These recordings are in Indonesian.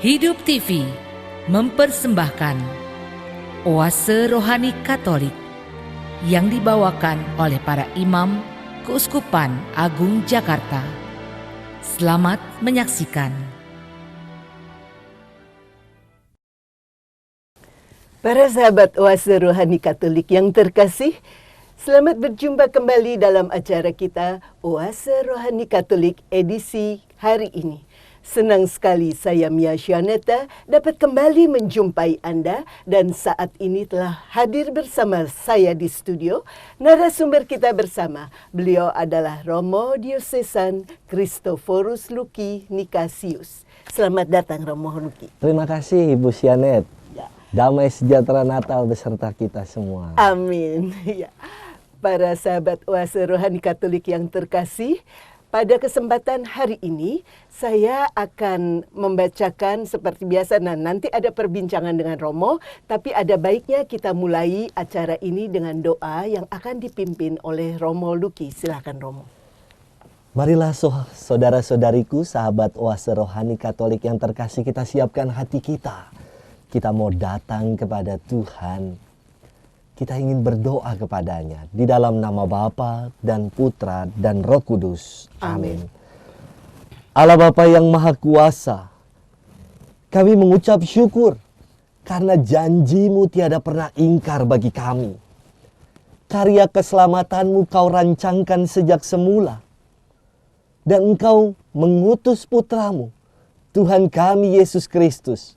Hidup TV mempersembahkan Oase Rohani Katolik yang dibawakan oleh para imam Keuskupan Agung Jakarta. Selamat menyaksikan. Para sahabat Oase Rohani Katolik yang terkasih, selamat berjumpa kembali dalam acara kita Oase Rohani Katolik edisi hari ini. Senang sekali saya Mia Syaneta dapat kembali menjumpai Anda dan saat ini telah hadir bersama saya di studio narasumber kita bersama. Beliau adalah Romo Diosesan Christophorus Luki Nikasius. Selamat datang Romo Luki. Terima kasih Ibu Syanet. Ya. Damai sejahtera Natal beserta kita semua. Amin. Ya. Para sahabat Oase Rohani Katolik yang terkasih, pada kesempatan hari ini saya akan membacakan seperti biasa. Nah, nanti ada perbincangan dengan Romo, tapi ada baiknya kita mulai acara ini dengan doa yang akan dipimpin oleh Romo Luki. Silakan Romo. Marilah saudara-saudariku, sahabat Oase Rohani Katolik yang terkasih, kita siapkan hati kita. Kita mau datang kepada Tuhan. Kita ingin berdoa kepadanya di dalam nama Bapa dan Putra dan Roh Kudus. Amin. Allah Bapa yang Maha Kuasa, kami mengucap syukur karena janji-Mu tiada pernah ingkar bagi kami. Karya keselamatanmu Kau rancangkan sejak semula. Dan Engkau mengutus Putramu, Tuhan kami Yesus Kristus.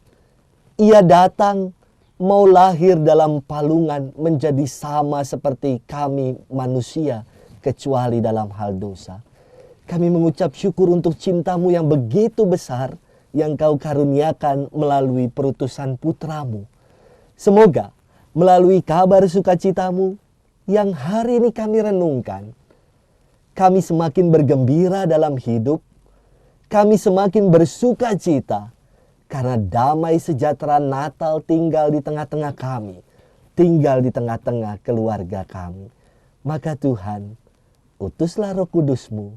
Ia datang mau lahir dalam palungan menjadi sama seperti kami manusia, kecuali dalam hal dosa. Kami mengucap syukur untuk cinta-Mu yang begitu besar yang Kau karuniakan melalui perutusan Putra-Mu. Semoga melalui kabar sukacita-Mu yang hari ini kami renungkan, kami semakin bergembira dalam hidup, kami semakin bersuka cita, karena damai sejahtera Natal tinggal di tengah-tengah kami, tinggal di tengah-tengah keluarga kami. Maka Tuhan, utuslah Roh Kudus-Mu,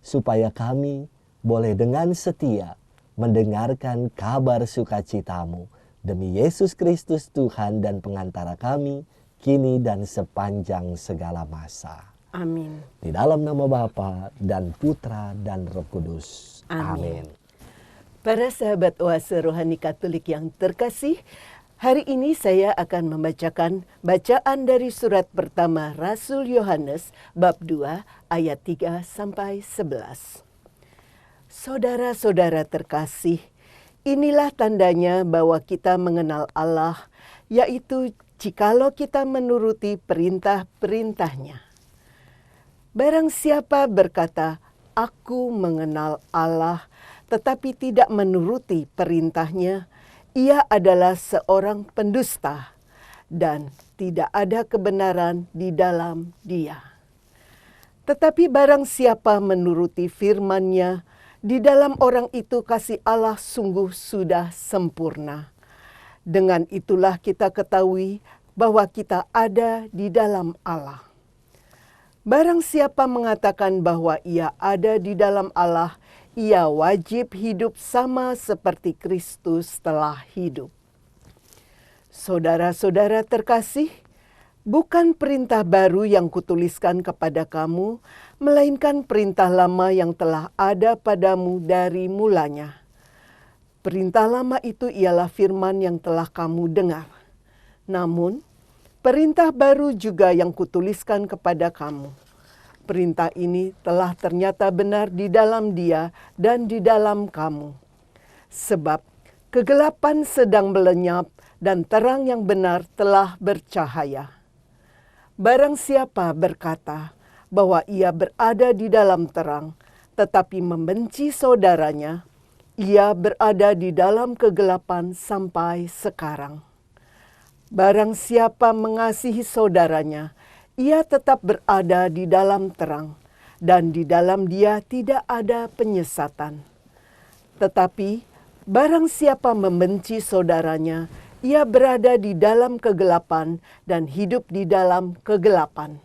supaya kami boleh dengan setia mendengarkan kabar sukacita-Mu. Demi Yesus Kristus Tuhan dan pengantara kami, kini dan sepanjang segala masa. Amin. Di dalam nama Bapa dan Putra dan Roh Kudus. Amin. Para sahabat Oase Rohani Katolik yang terkasih, hari ini saya akan membacakan bacaan dari surat pertama Rasul Yohanes bab 2 ayat 3 sampai 11. Saudara-saudara terkasih, inilah tandanya bahwa kita mengenal Allah, yaitu jikalau kita menuruti perintah-perintahnya. Barang siapa berkata, "Aku mengenal Allah," tetapi tidak menuruti perintahnya, ia adalah seorang pendusta dan tidak ada kebenaran di dalam dia. Tetapi barang siapa menuruti firman-Nya, di dalam orang itu kasih Allah sungguh sudah sempurna. Dengan itulah kita ketahui bahwa kita ada di dalam Allah. Barang siapa mengatakan bahwa ia ada di dalam Allah, ia wajib hidup sama seperti Kristus telah hidup. Saudara-saudara terkasih, bukan perintah baru yang kutuliskan kepada kamu, melainkan perintah lama yang telah ada padamu dari mulanya. Perintah lama itu ialah firman yang telah kamu dengar. Namun, perintah baru juga yang kutuliskan kepada kamu. Perintah ini telah ternyata benar di dalam Dia dan di dalam kamu. Sebab kegelapan sedang melenyap dan terang yang benar telah bercahaya. Barang siapa berkata bahwa ia berada di dalam terang, tetapi membenci saudaranya, ia berada di dalam kegelapan sampai sekarang. Barang siapa mengasihi saudaranya, ia tetap berada di dalam terang, dan di dalam dia tidak ada penyesatan. Tetapi barang siapa membenci saudaranya, ia berada di dalam kegelapan dan hidup di dalam kegelapan.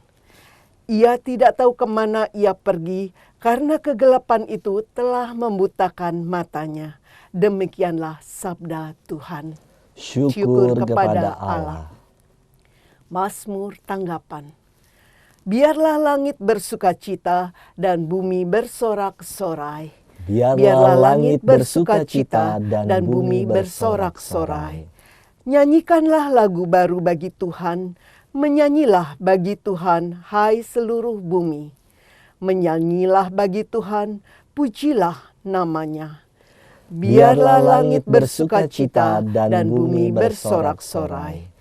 Ia tidak tahu kemana ia pergi karena kegelapan itu telah membutakan matanya. Demikianlah sabda Tuhan. Syukur kepada Allah. Mazmur tanggapan. Biarlah langit bersukacita dan bumi bersorak-sorai. Biarlah langit bersukacita dan bumi bersorak-sorai. Nyanyikanlah lagu baru bagi Tuhan, menyanyilah bagi Tuhan, hai seluruh bumi. Menyanyilah bagi Tuhan, pujilah namanya. Biarlah langit bersukacita dan bumi bersorak-sorai.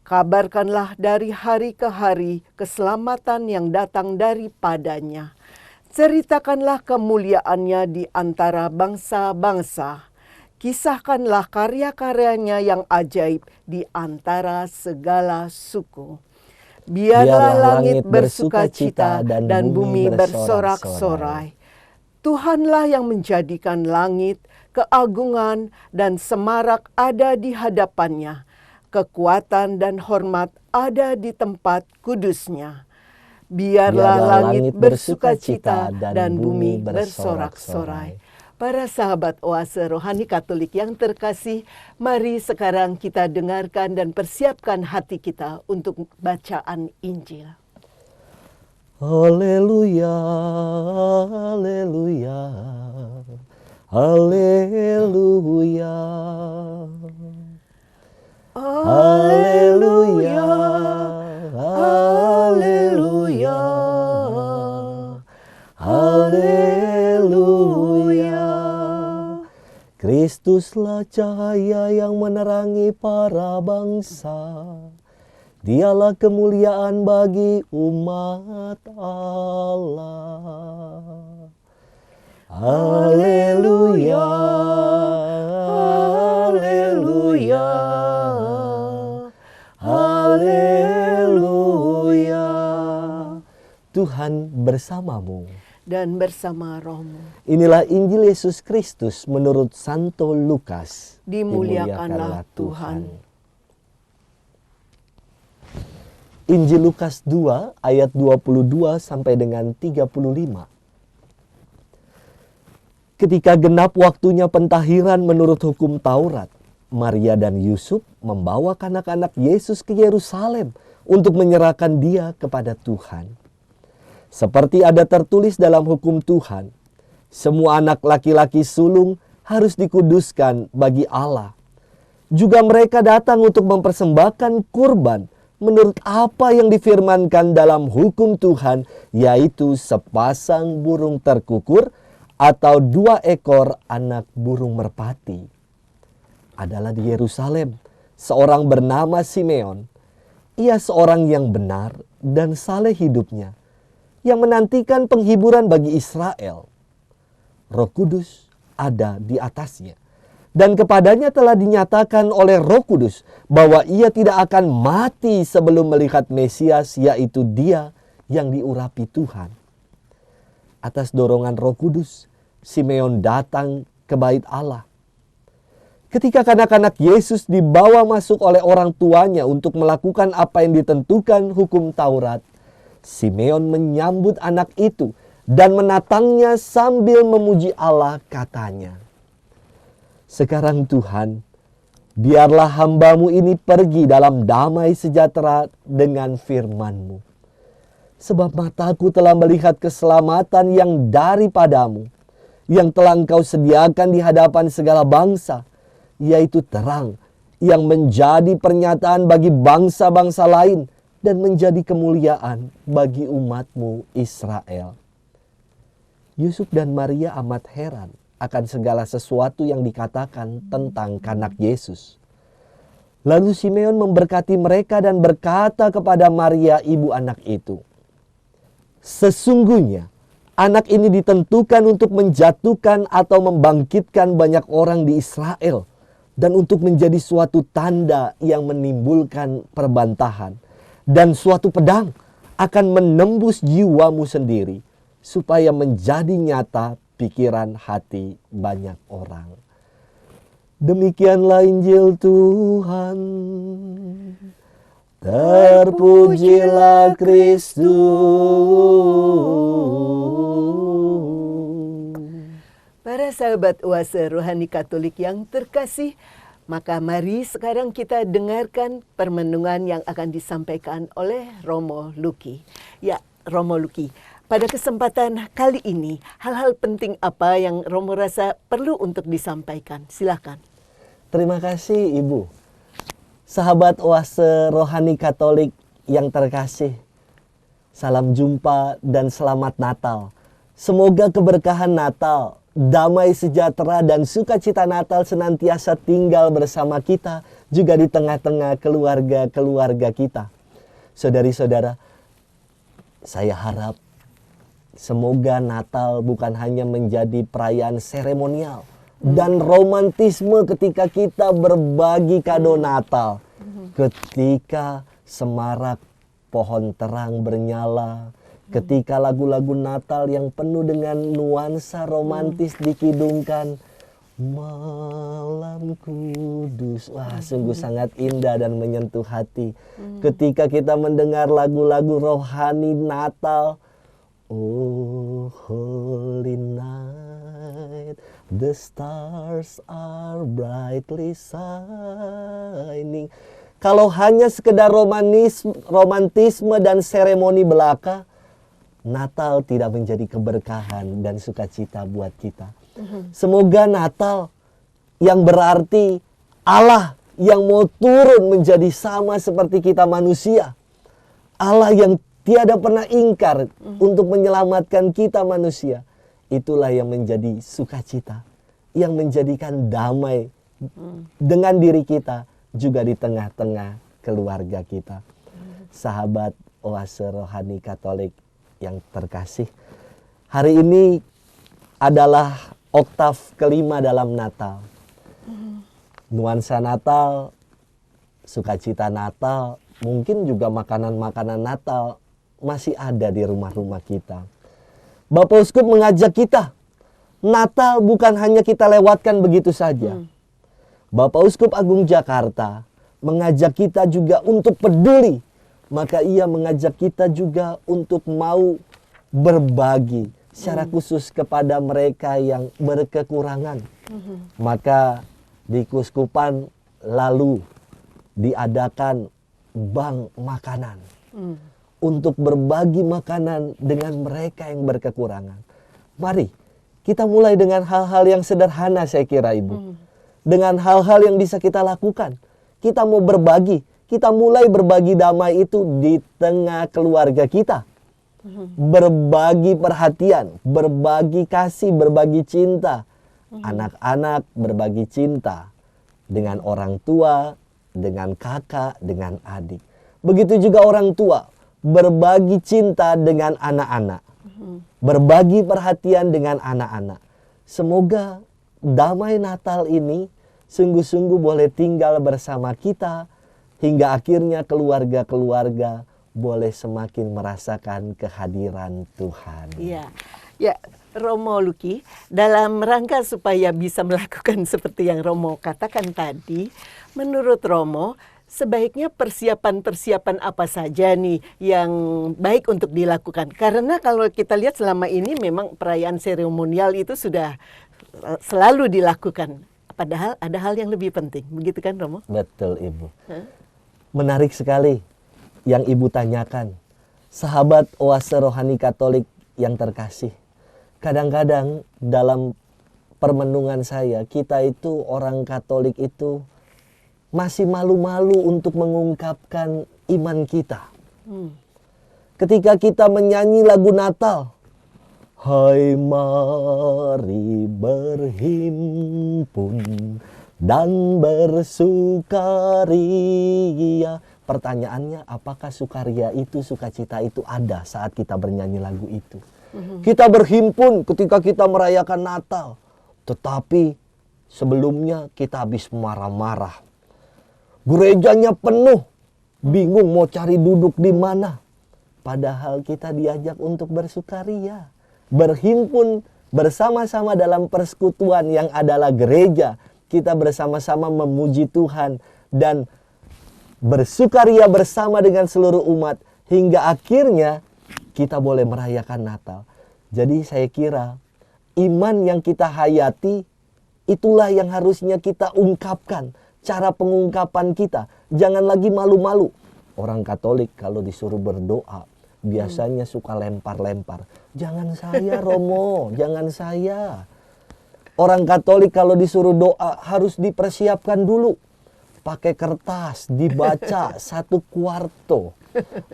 Kabarkanlah dari hari ke hari keselamatan yang datang daripadanya. Ceritakanlah kemuliaannya di antara bangsa-bangsa. Kisahkanlah karya-karyanya yang ajaib di antara segala suku. Biarlah langit bersukacita dan bumi bersorak-sorai. Tuhanlah yang menjadikan langit, keagungan dan semarak ada di hadapannya. Kekuatan dan hormat ada di tempat kudusnya. Biarlah langit bersukacita dan bumi bersorak-sorai. Para sahabat Oase Rohani Katolik yang terkasih, mari sekarang kita dengarkan dan persiapkan hati kita untuk bacaan Injil. Haleluya, haleluya, haleluya. Haleluya, haleluya, haleluya. Kristuslah cahaya yang menerangi para bangsa. Dialah kemuliaan bagi umat Allah. Haleluya, haleluya, haleluya. Tuhan bersamamu Dan bersama rohmu. Inilah Injil Yesus Kristus menurut Santo Lukas. Dimuliakanlah Tuhan. Injil Lukas 2 ayat 22 sampai dengan 35. Ketika genap waktunya pentahiran menurut hukum Taurat, Maria dan Yusuf membawa anak-anak Yesus ke Yerusalem untuk menyerahkan dia kepada Tuhan. Seperti ada tertulis dalam hukum Tuhan, semua anak laki-laki sulung harus dikuduskan bagi Allah. Juga mereka datang untuk mempersembahkan kurban menurut apa yang difirmankan dalam hukum Tuhan, yaitu sepasang burung terkukur atau 2 ekor anak burung merpati. Adalah di Yerusalem seorang bernama Simeon. Ia seorang yang benar dan saleh hidupnya, yang menantikan penghiburan bagi Israel. Roh Kudus ada di atasnya, dan kepadanya telah dinyatakan oleh Roh Kudus bahwa ia tidak akan mati sebelum melihat Mesias, yaitu Dia yang diurapi Tuhan. Atas dorongan Roh Kudus, Simeon datang ke bait Allah. Ketika kanak-kanak Yesus dibawa masuk oleh orang tuanya untuk melakukan apa yang ditentukan hukum Taurat, Simeon menyambut anak itu dan menatangnya sambil memuji Allah, katanya, "Sekarang Tuhan, biarlah hamba-Mu ini pergi dalam damai sejahtera dengan firman-Mu. Sebab mataku telah melihat keselamatan yang daripada-Mu, yang telah Engkau sediakan di hadapan segala bangsa, yaitu terang yang menjadi pernyataan bagi bangsa-bangsa lain dan menjadi kemuliaan bagi umat-Mu Israel." Yusuf dan Maria amat heran akan segala sesuatu yang dikatakan tentang kanak Yesus. Lalu Simeon memberkati mereka dan berkata kepada Maria, ibu anak itu, "Sesungguhnya anak ini ditentukan untuk menjatuhkan atau membangkitkan banyak orang di Israel, dan untuk menjadi suatu tanda yang menimbulkan perbantahan, dan suatu pedang akan menembus jiwamu sendiri, supaya menjadi nyata pikiran hati banyak orang." Demikianlah Injil Tuhan. Terpujilah Kristus. Para sahabat Oase Rohani Katolik yang terkasih, maka mari sekarang kita dengarkan permenungan yang akan disampaikan oleh Romo Luki. Ya, Romo Luki, pada kesempatan kali ini, hal-hal penting apa yang Romo rasa perlu untuk disampaikan? Silakan. Terima kasih Ibu. Sahabat Oase Rohani Katolik yang terkasih, salam jumpa dan selamat Natal. Semoga keberkahan Natal, damai sejahtera dan sukacita Natal senantiasa tinggal bersama kita, juga di tengah-tengah keluarga-keluarga kita. Saudari-saudara, saya harap semoga Natal bukan hanya menjadi perayaan seremonial dan romantisme ketika kita berbagi kado Natal. Ketika semarak pohon terang bernyala, ketika lagu-lagu Natal yang penuh dengan nuansa romantis dikidungkan, malam kudus. Wah, sungguh sangat indah dan menyentuh hati. Ketika kita mendengar lagu-lagu rohani Natal, oh holy night, the stars are brightly shining. Kalau hanya sekedar romantisme dan seremoni belaka, Natal tidak menjadi keberkahan dan sukacita buat kita. Semoga Natal yang berarti Allah yang mau turun menjadi sama seperti kita manusia. Allah yang tiada pernah ingkar untuk menyelamatkan kita manusia. Itulah yang menjadi sukacita, yang menjadikan damai dengan diri kita, juga di tengah-tengah keluarga kita. Sahabat Oase Rohani Katolik yang terkasih, hari ini adalah oktav kelima dalam Natal. Nuansa Natal, sukacita Natal, mungkin juga makanan-makanan Natal masih ada di rumah-rumah kita. Bapak Uskup mengajak kita, Natal bukan hanya kita lewatkan begitu saja. Bapak Uskup Agung Jakarta mengajak kita juga untuk peduli. Maka ia mengajak kita juga untuk mau berbagi secara khusus kepada mereka yang berkekurangan. Maka di Kuskupan lalu diadakan bank makanan. Untuk berbagi makanan dengan mereka yang berkekurangan. Mari kita mulai dengan hal-hal yang sederhana, saya kira Ibu. Dengan hal-hal yang bisa kita lakukan. Kita mau berbagi. Kita mulai berbagi damai itu di tengah keluarga kita. Berbagi perhatian, berbagi kasih, berbagi cinta. Anak-anak berbagi cinta dengan orang tua, dengan kakak, dengan adik. Begitu juga orang tua berbagi cinta dengan anak-anak. Berbagi perhatian dengan anak-anak. Semoga damai Natal ini sungguh-sungguh boleh tinggal bersama kita, hingga akhirnya keluarga-keluarga boleh semakin merasakan kehadiran Tuhan. Iya, ya Romo Luki, dalam rangka supaya bisa melakukan seperti yang Romo katakan tadi, menurut Romo, sebaiknya persiapan-persiapan apa saja nih yang baik untuk dilakukan? Karena kalau kita lihat selama ini memang perayaan seremonial itu sudah selalu dilakukan. Padahal ada hal yang lebih penting, begitu kan Romo? Betul Ibu. Menarik sekali yang Ibu tanyakan. Sahabat Oase Rohani Katolik yang terkasih. Kadang-kadang dalam permenungan saya, kita itu orang Katolik itu masih malu-malu untuk mengungkapkan iman kita. Ketika kita menyanyi lagu Natal, hai mari berhimpun dan bersukaria. Pertanyaannya, apakah sukaria itu, sukacita itu ada saat kita bernyanyi lagu itu? Kita berhimpun ketika kita merayakan Natal. Tetapi sebelumnya kita habis marah-marah. Gerejanya penuh, bingung mau cari duduk di mana. Padahal kita diajak untuk bersukaria. Berhimpun bersama-sama dalam persekutuan yang adalah gereja. Kita bersama-sama memuji Tuhan dan bersukaria bersama dengan seluruh umat. Hingga akhirnya kita boleh merayakan Natal. Jadi saya kira iman yang kita hayati, itulah yang harusnya kita ungkapkan. Cara pengungkapan kita, jangan lagi malu-malu. Orang Katolik kalau disuruh berdoa, biasanya suka lempar-lempar. Jangan saya Romo, jangan saya. Orang Katolik kalau disuruh doa harus dipersiapkan dulu. Pakai kertas, dibaca 1/4.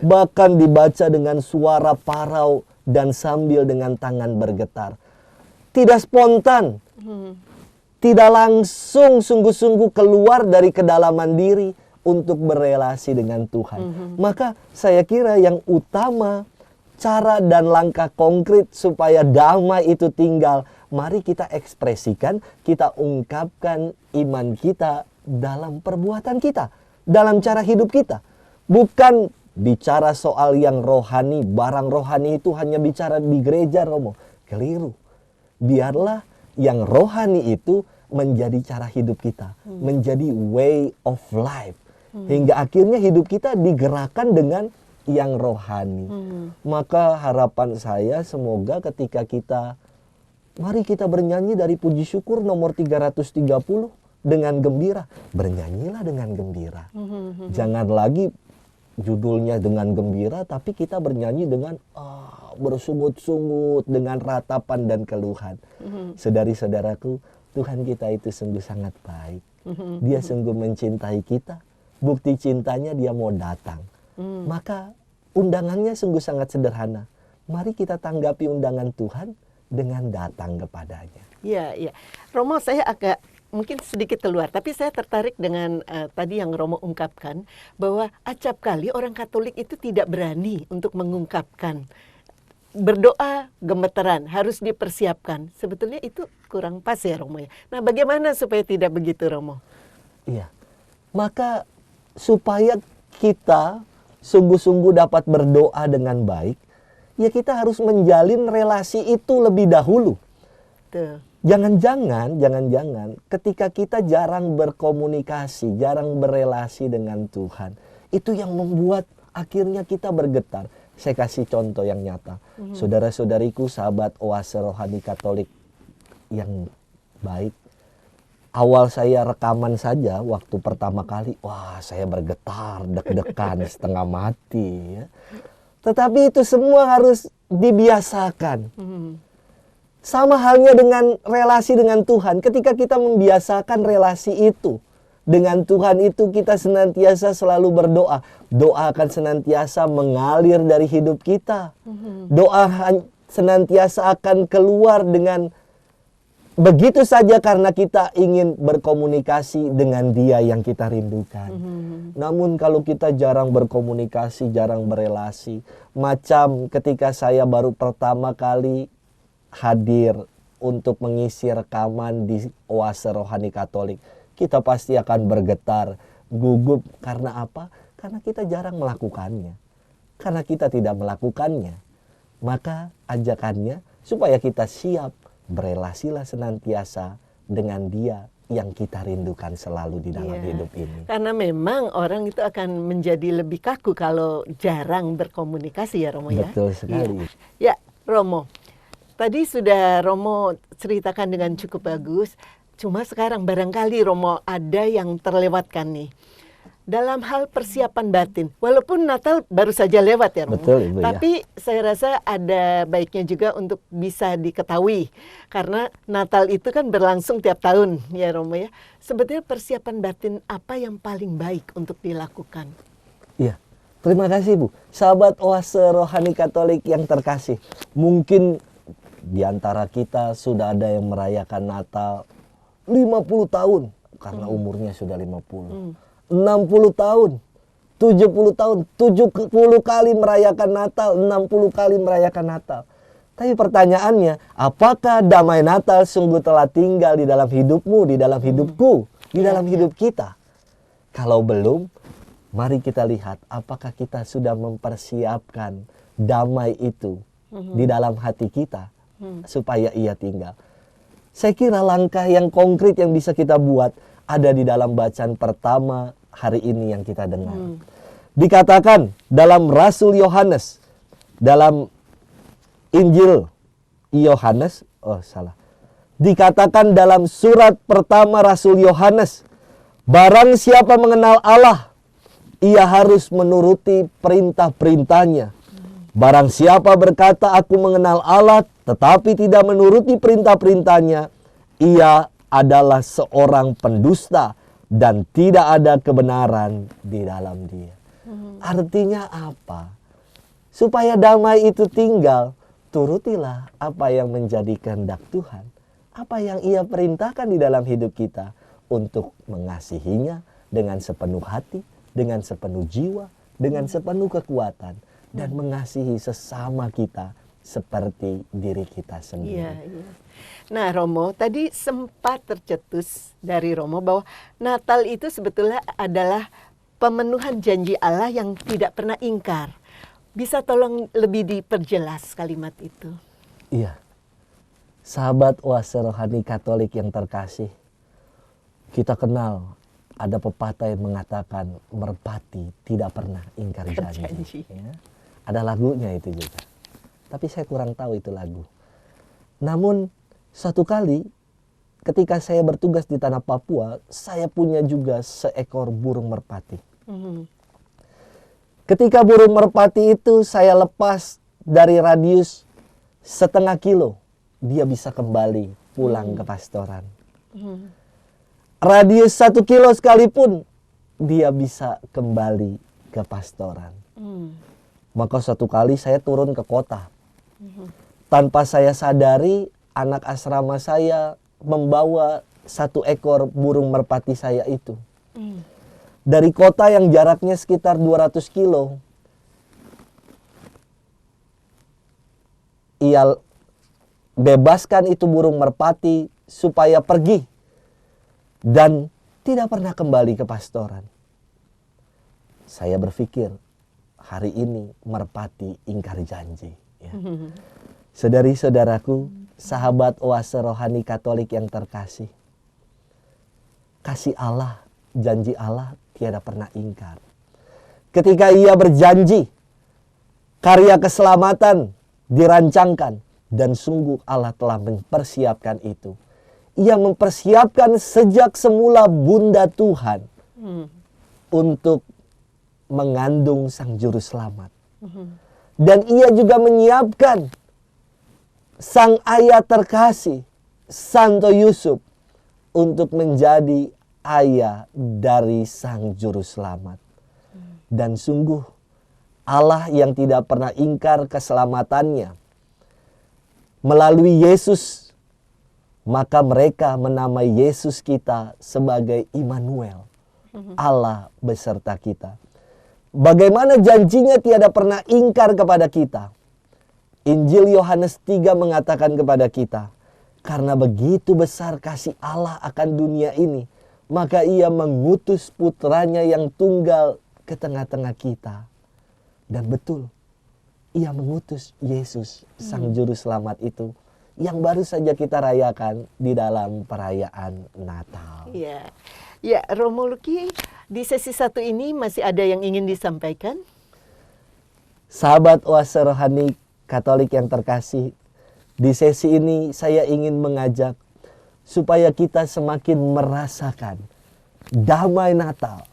Bahkan dibaca dengan suara parau dan sambil dengan tangan bergetar. Tidak spontan. Tidak langsung sungguh-sungguh keluar dari kedalaman diri untuk berelasi dengan Tuhan. Maka saya kira yang utama, cara dan langkah konkret supaya damai itu tinggal, mari kita ekspresikan, kita ungkapkan iman kita dalam perbuatan kita, dalam cara hidup kita. Bukan bicara soal yang rohani, barang rohani itu hanya bicara di gereja, Romo. Keliru. Biarlah yang rohani itu menjadi cara hidup kita, menjadi way of life. Hingga akhirnya hidup kita digerakkan dengan yang rohani. Maka harapan saya semoga ketika kita, mari kita bernyanyi dari puji syukur nomor 330 dengan gembira. Bernyanyilah dengan gembira. Jangan lagi judulnya dengan gembira, tapi kita bernyanyi dengan bersungut-sungut, dengan ratapan dan keluhan. Saudari-saudaraku, Tuhan kita itu sungguh sangat baik. Dia sungguh mencintai kita. Bukti cintanya dia mau datang. Maka undangannya sungguh sangat sederhana. Mari kita tanggapi undangan Tuhan dengan datang kepadanya. Iya, iya. Romo, saya agak mungkin sedikit keluar, tapi saya tertarik dengan tadi yang Romo ungkapkan, bahwa acap kali orang Katolik itu tidak berani untuk mengungkapkan. Berdoa gemeteran, harus dipersiapkan. Sebetulnya itu kurang pas ya Romo ya. Nah, bagaimana supaya tidak begitu Romo? Iya. Maka supaya kita sungguh-sungguh dapat berdoa dengan baik, ya kita harus menjalin relasi itu lebih dahulu. Tuh. Jangan-jangan ketika kita jarang berkomunikasi, jarang berelasi dengan Tuhan, itu yang membuat akhirnya kita bergetar. Saya kasih contoh yang nyata. Saudara-saudariku, sahabat Oase Rohani Katolik yang baik. Awal saya rekaman saja waktu pertama kali, wah saya bergetar, deg-degan, setengah mati. Ya. Tetapi itu semua harus dibiasakan. Sama halnya dengan relasi dengan Tuhan. Ketika kita membiasakan relasi itu dengan Tuhan itu, kita senantiasa selalu berdoa. Doa akan senantiasa mengalir dari hidup kita. Doa senantiasa akan keluar dengan begitu saja karena kita ingin berkomunikasi dengan Dia yang kita rindukan. Namun kalau kita jarang berkomunikasi, jarang berelasi, macam ketika saya baru pertama kali hadir untuk mengisi rekaman di Oase Rohani Katolik, kita pasti akan bergetar, gugup. Karena apa? Karena kita jarang melakukannya. Karena kita tidak melakukannya, maka ajakannya supaya kita siap, berelasilah senantiasa dengan Dia yang kita rindukan selalu di dalam hidup ini. Karena memang orang itu akan menjadi lebih kaku kalau jarang berkomunikasi ya Romo ya. Betul sekali. Ya Romo, tadi sudah Romo ceritakan dengan cukup bagus. Cuma sekarang barangkali Romo ada yang terlewatkan nih. Dalam hal persiapan batin, walaupun Natal baru saja lewat ya Romo. Betul, Ibu, tapi saya rasa ada baiknya juga untuk bisa diketahui. Karena Natal itu kan berlangsung tiap tahun ya Romo ya. Sebetulnya persiapan batin apa yang paling baik untuk dilakukan? Iya, terima kasih Bu. Sahabat Oase Rohani Katolik yang terkasih. Mungkin di antara kita sudah ada yang merayakan Natal 50 tahun karena umurnya sudah 50. 60 tahun, 70 tahun, 70 kali merayakan Natal, 60 kali merayakan Natal. Tapi pertanyaannya, apakah damai Natal sungguh telah tinggal di dalam hidupmu, di dalam hidupku, di dalam hidup kita? Kalau belum, mari kita lihat apakah kita sudah mempersiapkan damai itu di dalam hati kita supaya ia tinggal. Saya kira langkah yang konkret yang bisa kita buat ada di dalam bacaan pertama hari ini yang kita dengar. Dikatakan dalam Rasul Yohanes, dalam Injil Yohanes Dikatakan dalam surat pertama Rasul Yohanes, barang siapa mengenal Allah, ia harus menuruti perintah-perintahnya. Barang siapa berkata aku mengenal Allah tetapi tidak menuruti perintah-perintahnya, ia adalah seorang pendusta dan tidak ada kebenaran di dalam dia. Artinya apa? Supaya damai itu tinggal, turutilah apa yang menjadi kehendak Tuhan. Apa yang ia perintahkan di dalam hidup kita untuk mengasihinya dengan sepenuh hati, dengan sepenuh jiwa, dengan sepenuh kekuatan. Dan mengasihi sesama kita seperti diri kita sendiri. Iya, iya. Nah Romo, tadi sempat tercetus dari Romo bahwa Natal itu sebetulnya adalah pemenuhan janji Allah yang tidak pernah ingkar. Bisa tolong lebih diperjelas kalimat itu? Iya. Sahabat Oase Rohani Katolik yang terkasih, kita kenal ada pepatah yang mengatakan merpati tidak pernah ingkar janji. Ya. Ada lagunya itu juga. Tapi saya kurang tahu itu lagu. Namun satu kali ketika saya bertugas di tanah Papua, saya punya juga seekor burung merpati. Ketika burung merpati itu saya lepas dari radius setengah kilo, dia bisa kembali pulang ke pastoran. Radius 1 kilo sekalipun, dia bisa kembali ke pastoran. Maka satu kali saya turun ke kota. Tanpa saya sadari, anak asrama saya membawa 1 ekor burung merpati saya itu. Dari kota yang jaraknya sekitar 200 kilo, ia bebaskan itu burung merpati supaya pergi dan tidak pernah kembali ke pastoran. Saya berpikir, hari ini merpati ingkar janji. Ya. Saudari-saudaraku, sahabat Oase Rohani Katolik yang terkasih, kasih Allah, janji Allah tiada pernah ingkar. Ketika ia berjanji, karya keselamatan dirancangkan dan sungguh Allah telah mempersiapkan itu. Ia mempersiapkan sejak semula Bunda Tuhan untuk mengandung Sang Juru Selamat. Dan ia juga menyiapkan sang ayah terkasih, Santo Yusuf, untuk menjadi ayah dari Sang Juru Selamat. Dan sungguh Allah yang tidak pernah ingkar keselamatannya melalui Yesus, maka mereka menamai Yesus kita sebagai Immanuel, Allah beserta kita. Bagaimana janjinya tiada pernah ingkar kepada kita. Injil Yohanes 3 mengatakan kepada kita, karena begitu besar kasih Allah akan dunia ini, maka ia mengutus putranya yang tunggal ke tengah-tengah kita. Dan betul, ia mengutus Yesus, Sang Juru Selamat itu, yang baru saja kita rayakan di dalam perayaan Natal. Iya. Ya, Romo Luki, di sesi 1 ini masih ada yang ingin disampaikan? Sahabat Oase Rohani Katolik yang terkasih, di sesi ini saya ingin mengajak supaya kita semakin merasakan damai Natal,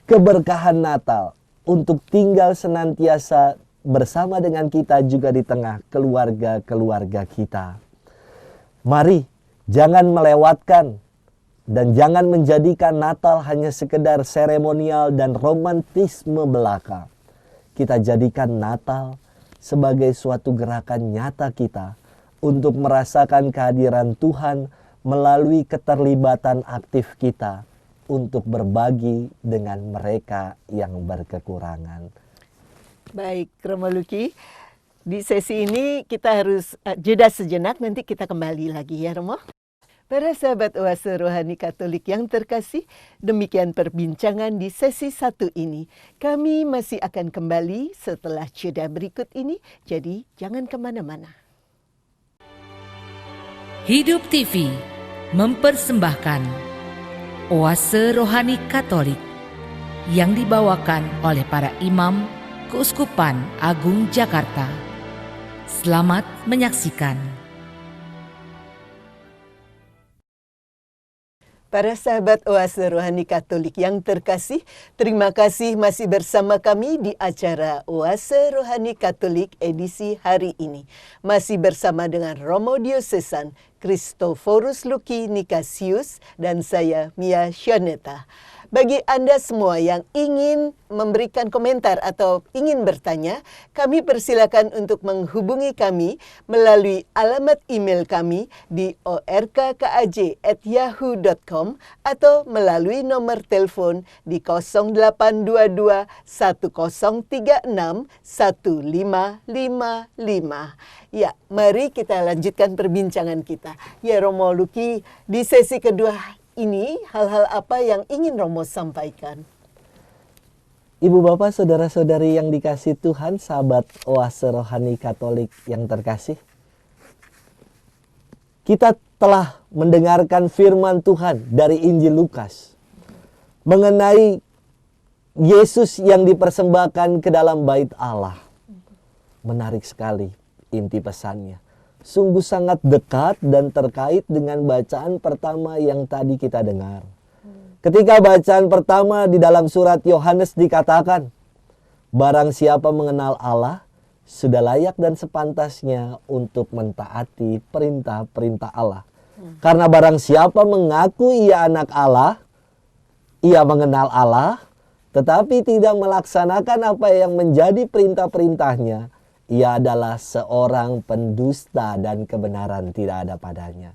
keberkahan Natal, untuk tinggal senantiasa bersama dengan kita juga di tengah keluarga-keluarga kita. Mari jangan melewatkan dan jangan menjadikan Natal hanya sekedar seremonial dan romantisme belaka. Kita jadikan Natal sebagai suatu gerakan nyata kita untuk merasakan kehadiran Tuhan melalui keterlibatan aktif kita untuk berbagi dengan mereka yang berkekurangan. Baik, Romo Luki, di sesi ini kita harus jeda sejenak, nanti kita kembali lagi ya Romo. Para sahabat Oase Rohani Katolik yang terkasih, demikian perbincangan di sesi 1 ini. Kami masih akan kembali setelah jeda berikut ini, jadi jangan kemana-mana. Hidup TV mempersembahkan Oase Rohani Katolik yang dibawakan oleh para imam Keuskupan Agung Jakarta. Selamat menyaksikan. Para sahabat Oase Rohani Katolik yang terkasih, terima kasih masih bersama kami di acara Oase Rohani Katolik edisi hari ini. Masih bersama dengan Romo Diosesan Christophorus Luki Nikasius dan saya Mia Shioneta. Bagi Anda semua yang ingin memberikan komentar atau ingin bertanya, kami persilakan untuk menghubungi kami melalui alamat email kami di orkkaj@yahoo.com atau melalui nomor telepon di 0822 1036 1555. Ya, mari kita lanjutkan perbincangan kita. Ya Romo Luki, di sesi kedua ini hal-hal apa yang ingin Romo sampaikan? Ibu bapak saudara-saudari yang dikasih Tuhan, sahabat Oase Rohani Katolik yang terkasih, kita telah mendengarkan firman Tuhan dari Injil Lukas mengenai Yesus yang dipersembahkan ke dalam bait Allah. Menarik sekali inti pesannya. Sungguh sangat dekat dan terkait dengan bacaan pertama yang tadi kita dengar. Ketika bacaan pertama di dalam surat Yohanes dikatakan, barang siapa mengenal Allah, sudah layak dan sepantasnya untuk mentaati perintah-perintah Allah. Karena barang siapa mengaku ia anak Allah, ia mengenal Allah, tetapi tidak melaksanakan apa yang menjadi perintah-perintahnya, ia adalah seorang pendusta dan kebenaran tidak ada padanya.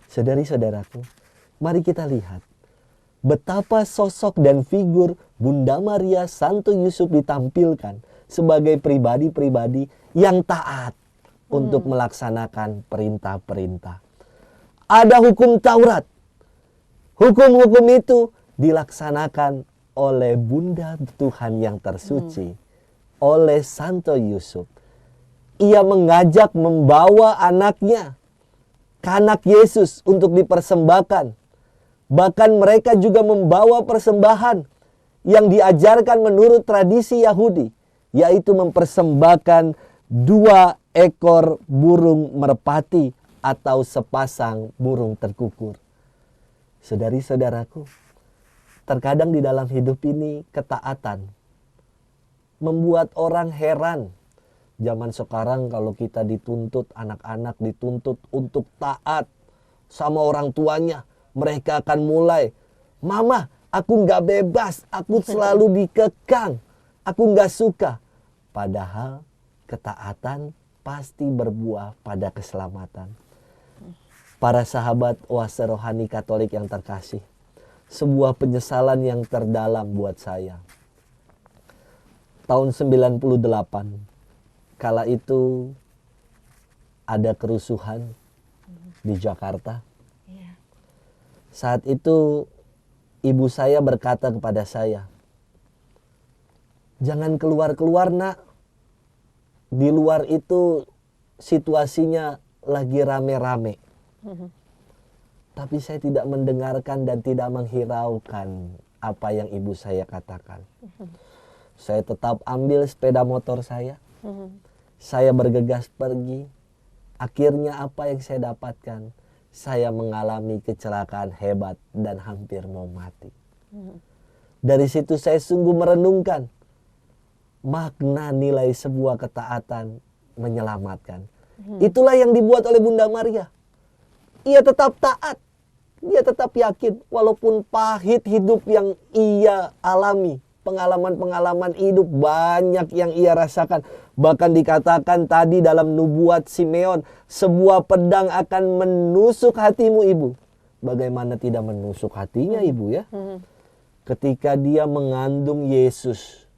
Saudari-saudaraku, mari kita lihat betapa sosok dan figur Bunda Maria Santo Yusuf ditampilkan sebagai pribadi-pribadi yang taat untuk melaksanakan perintah-perintah. Ada hukum Taurat. Hukum-hukum itu dilaksanakan oleh Bunda Tuhan yang tersuci, oleh Santo Yusuf. Ia mengajak membawa anaknya, anak Yesus untuk dipersembahkan. Bahkan mereka juga membawa persembahan yang diajarkan menurut tradisi Yahudi, yaitu mempersembahkan 2 ekor burung merpati atau sepasang burung terkukur. Saudari-saudaraku, terkadang di dalam hidup ini ketaatan membuat orang heran. Zaman sekarang kalau kita dituntut, anak-anak dituntut untuk taat sama orang tuanya, mereka akan mulai, "Mama, aku nggak bebas, aku selalu dikekang, aku nggak suka." Padahal ketaatan pasti berbuah pada keselamatan. Para sahabat Oase Rohani Katolik yang terkasih, sebuah penyesalan yang terdalam buat saya. Tahun 98, kala itu ada kerusuhan di Jakarta. Saat itu ibu saya berkata kepada saya, "Jangan keluar-keluar nak. Di luar itu situasinya lagi rame-rame." Tapi saya tidak mendengarkan dan tidak menghiraukan apa yang ibu saya katakan. Saya tetap ambil sepeda motor saya. Saya bergegas pergi. Akhirnya apa yang saya dapatkan? Saya mengalami kecelakaan hebat dan hampir mau mati. Dari situ saya sungguh merenungkan makna nilai sebuah ketaatan menyelamatkan. Itulah yang dibuat oleh Bunda Maria. Ia tetap taat. Dia tetap yakin walaupun pahit hidup yang ia alami. Pengalaman-pengalaman hidup banyak yang ia rasakan. Bahkan dikatakan tadi dalam nubuat Simeon, sebuah pedang akan menusuk hatimu ibu. Bagaimana tidak menusuk hatinya ibu ya? Ketika dia mengandung Yesus,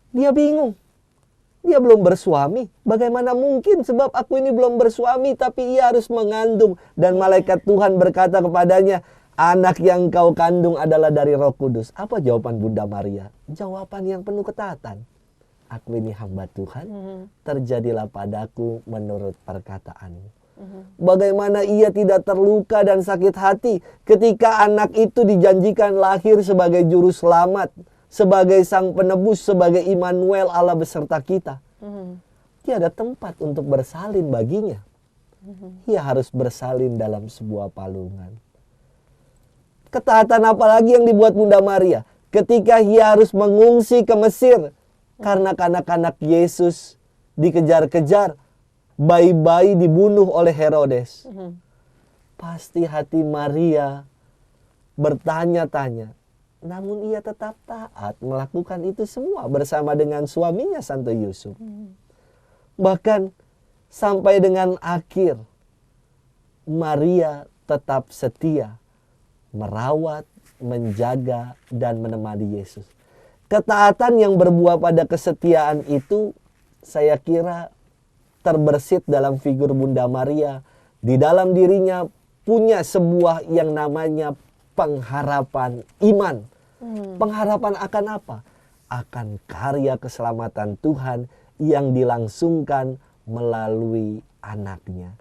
dia bingung. Dia belum bersuami. Bagaimana mungkin? Sebab aku ini belum bersuami, tapi ia harus mengandung. Dan malaikat Tuhan berkata kepadanya, "Anak yang kau kandung adalah dari Roh Kudus." Apa jawaban Bunda Maria? Jawaban yang penuh ketaatan. "Aku ini hamba Tuhan, terjadilah padaku menurut perkataanmu." Bagaimana ia tidak terluka dan sakit hati ketika anak itu dijanjikan lahir sebagai juru selamat, sebagai sang penebus, sebagai Immanuel, Allah beserta kita. Tiada tempat untuk bersalin baginya. Ia harus bersalin dalam sebuah palungan. Ketaatan apa lagi yang dibuat Bunda Maria ketika ia harus mengungsi ke Mesir karena anak-anak Yesus dikejar-kejar, bayi-bayi dibunuh oleh Herodes. Pasti hati Maria bertanya-tanya, namun ia tetap taat melakukan itu semua bersama dengan suaminya Santo Yusuf. Bahkan sampai dengan akhir, Maria tetap setia merawat, menjaga, dan menemani Yesus. Ketaatan yang berbuah pada kesetiaan itu saya kira terbersit dalam figur Bunda Maria. Di dalam dirinya punya sebuah yang namanya pengharapan iman. Pengharapan akan apa? Akan karya keselamatan Tuhan yang dilangsungkan melalui anaknya.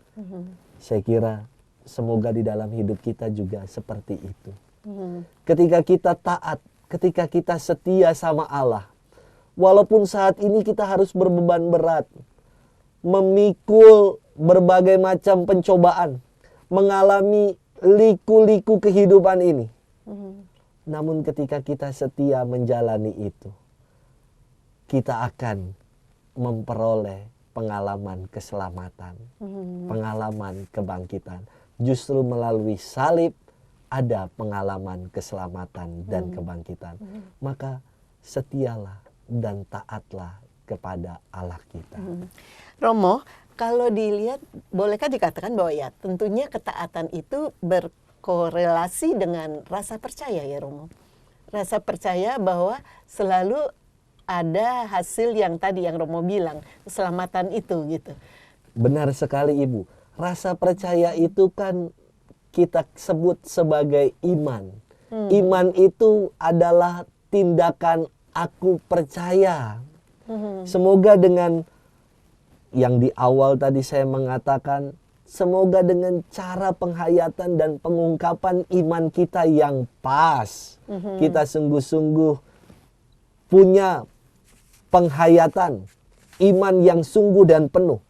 Saya kira semoga di dalam hidup kita juga seperti itu. Ketika kita taat, ketika kita setia sama Allah, walaupun saat ini kita harus berbeban berat, memikul berbagai macam pencobaan, mengalami liku-liku kehidupan ini. Namun ketika kita setia menjalani itu, kita akan memperoleh pengalaman keselamatan, pengalaman kebangkitan. Justru melalui salib ada pengalaman keselamatan dan kebangkitan. Maka setialah dan taatlah kepada Allah kita. Romo, kalau dilihat, bolehkah dikatakan bahwa ya tentunya ketaatan itu berkorelasi dengan rasa percaya ya Romo? Rasa percaya bahwa selalu ada hasil yang tadi yang Romo bilang, keselamatan itu gitu. Benar sekali Ibu. Rasa percaya itu kan kita sebut sebagai iman. Iman itu adalah tindakan aku percaya. Semoga dengan yang di awal tadi saya mengatakan, semoga dengan cara penghayatan dan pengungkapan iman kita yang pas, kita sungguh-sungguh punya penghayatan iman yang sungguh dan penuh,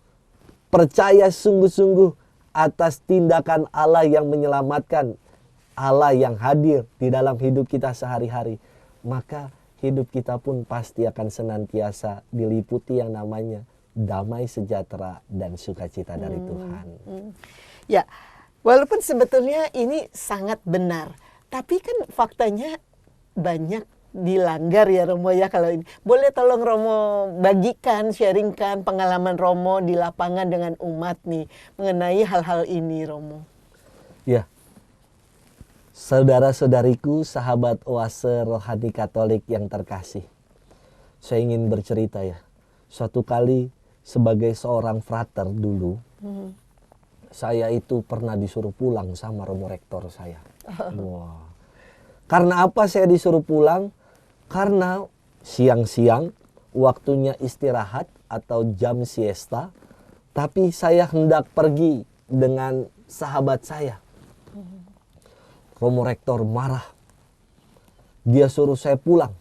percaya sungguh-sungguh atas tindakan Allah yang menyelamatkan, Allah yang hadir di dalam hidup kita sehari-hari, maka hidup kita pun pasti akan senantiasa diliputi yang namanya damai sejahtera dan sukacita dari Tuhan. Ya, walaupun sebetulnya ini sangat benar, tapi kan faktanya banyak dilanggar ya Romo ya kalau ini. Boleh tolong Romo bagikan, sharingkan pengalaman Romo di lapangan dengan umat nih mengenai hal-hal ini Romo. Ya, saudara-saudariku, sahabat Oase Rohani Katolik yang terkasih, saya ingin bercerita ya. Suatu kali sebagai seorang frater dulu, saya itu pernah disuruh pulang sama Romo Rektor saya. Wah. Karena apa saya disuruh pulang? Karena siang-siang waktunya istirahat atau jam siesta, tapi saya hendak pergi dengan sahabat saya. Romo Rektor marah. Dia suruh saya pulang.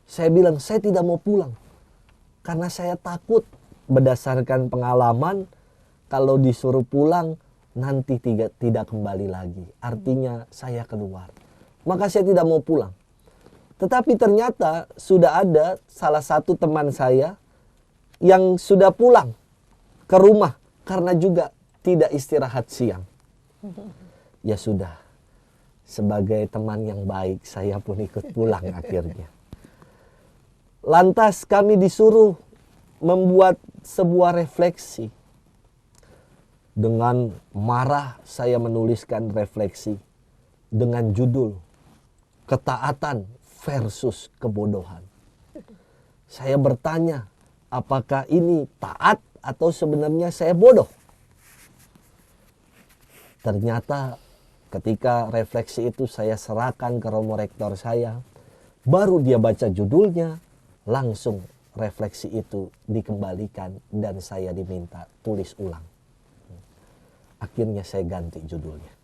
Saya bilang saya tidak mau pulang. Karena saya takut berdasarkan pengalaman kalau disuruh pulang nanti tidak kembali lagi. Artinya saya keluar. Maka saya tidak mau pulang. Tetapi ternyata sudah ada salah satu teman saya yang sudah pulang ke rumah karena juga tidak istirahat siang. Ya sudah, sebagai teman yang baik saya pun ikut pulang akhirnya. Lantas kami disuruh membuat sebuah refleksi. Dengan marah saya menuliskan refleksi dengan judul Ketaatan versus kebodohan. Saya bertanya, apakah ini taat atau sebenarnya saya bodoh? Ternyata ketika refleksi itu saya serahkan ke Romo Rektor saya, baru dia baca judulnya, langsung refleksi itu dikembalikan dan saya diminta tulis ulang. Akhirnya saya ganti judulnya.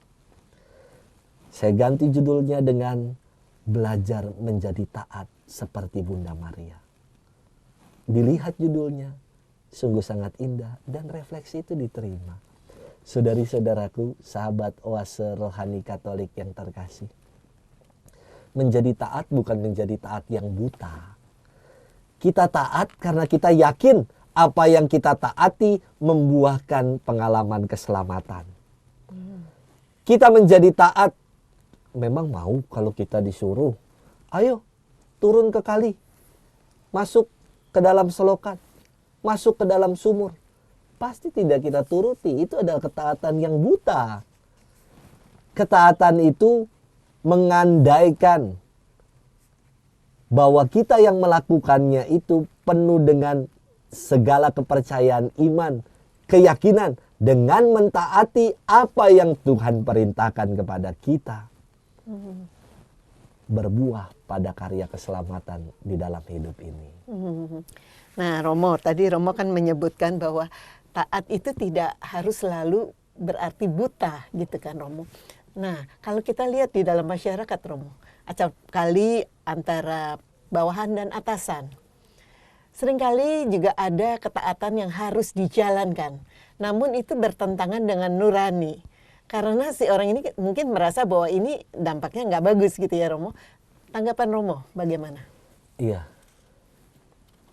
Saya ganti judulnya dengan Belajar Menjadi Taat Seperti Bunda Maria. Dilihat judulnya, sungguh sangat indah dan refleksi itu diterima. Saudari-saudaraku, sahabat Oase Rohani Katolik yang terkasih. Menjadi taat bukan menjadi taat yang buta. Kita taat karena kita yakin apa yang kita taati membuahkan pengalaman keselamatan. Kita menjadi taat memang mau kalau kita disuruh, ayo turun ke kali, masuk ke dalam selokan, masuk ke dalam sumur. Pasti tidak kita turuti, itu adalah ketaatan yang buta. Ketaatan itu mengandaikan bahwa kita yang melakukannya itu penuh dengan segala kepercayaan iman, keyakinan dengan mentaati apa yang Tuhan perintahkan kepada kita. Berbuah pada karya keselamatan di dalam hidup ini. Nah, Romo, tadi Romo kan menyebutkan bahwa taat itu tidak harus selalu berarti buta gitu kan, Romo. Nah, kalau kita lihat di dalam masyarakat, Romo, acap kali antara bawahan dan atasan, seringkali juga ada ketaatan yang harus dijalankan. Namun itu bertentangan dengan nurani. Karena si orang ini mungkin merasa bahwa ini dampaknya nggak bagus gitu ya, Romo. Tanggapan Romo bagaimana? Iya.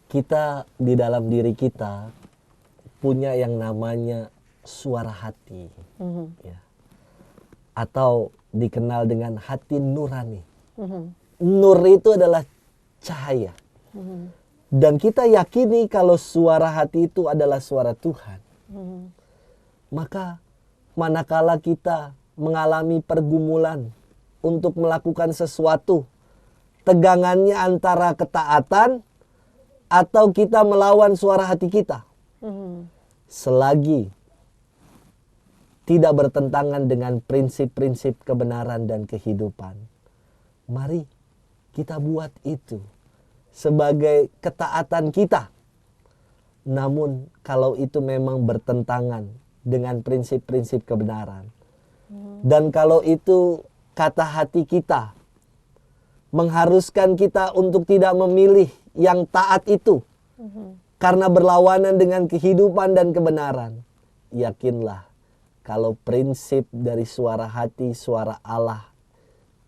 Kita di dalam diri kita punya yang namanya suara hati. Ya. Atau dikenal dengan hati nurani. Nur itu adalah cahaya. Dan kita yakini kalau suara hati itu adalah suara Tuhan. Maka manakala kita mengalami pergumulan untuk melakukan sesuatu, tegangannya antara ketaatan atau kita melawan suara hati kita. Selagi tidak bertentangan dengan prinsip-prinsip kebenaran dan kehidupan, mari kita buat itu sebagai ketaatan kita. Namun kalau itu memang bertentangan dengan prinsip-prinsip kebenaran, dan kalau itu kata hati kita mengharuskan kita untuk tidak memilih yang taat itu, karena berlawanan dengan kehidupan dan kebenaran, yakinlah kalau prinsip dari suara hati, suara Allah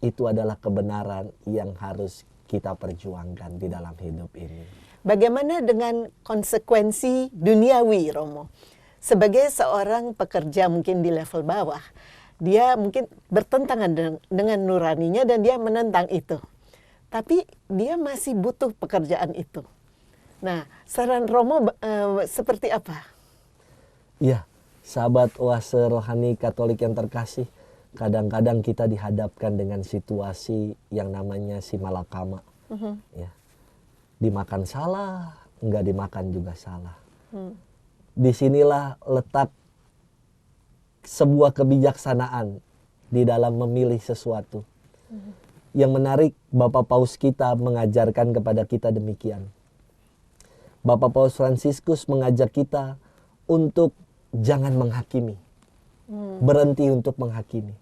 itu adalah kebenaran yang harus kita perjuangkan di dalam hidup ini. Bagaimana dengan konsekuensi duniawi, Romo? Sebagai seorang pekerja mungkin di level bawah, dia mungkin bertentangan dengan nuraninya dan dia menentang itu. Tapi dia masih butuh pekerjaan itu. Nah, saran Romo seperti apa? Ya, sahabat Oase Rohani Katolik yang terkasih, kadang-kadang kita dihadapkan dengan situasi yang namanya si malakama. Ya. Dimakan salah, enggak dimakan juga salah. Disinilah letak sebuah kebijaksanaan di dalam memilih sesuatu. Yang menarik, Bapak Paus kita mengajarkan kepada kita demikian. Bapak Paus Fransiskus mengajak kita untuk jangan menghakimi. Berhenti untuk menghakimi.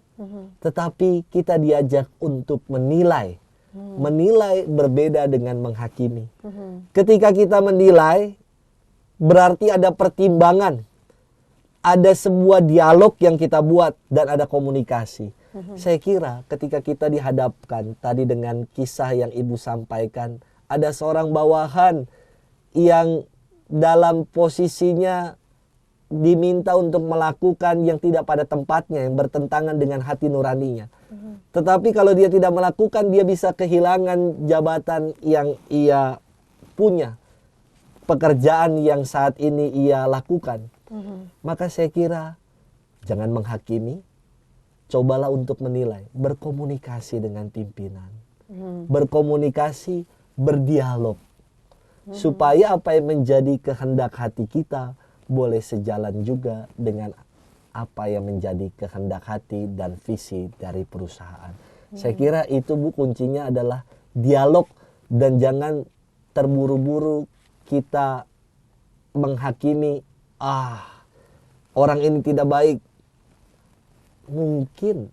Tetapi kita diajak untuk menilai. Menilai berbeda dengan menghakimi. Ketika kita menilai, berarti ada pertimbangan. Ada sebuah dialog yang kita buat dan ada komunikasi. Saya kira ketika kita dihadapkan tadi dengan kisah yang Ibu sampaikan, ada seorang bawahan yang dalam posisinya diminta untuk melakukan yang tidak pada tempatnya, yang bertentangan dengan hati nuraninya. Tetapi kalau dia tidak melakukan, dia bisa kehilangan jabatan yang ia punya, pekerjaan yang saat ini ia lakukan. Maka saya kira jangan menghakimi, cobalah untuk menilai, berkomunikasi dengan pimpinan, berkomunikasi, berdialog, supaya apa yang menjadi kehendak hati kita boleh sejalan juga dengan apa yang menjadi kehendak hati dan visi dari perusahaan. Saya kira itu Bu, kuncinya adalah dialog dan jangan terburu-buru kita menghakimi, orang ini tidak baik. Mungkin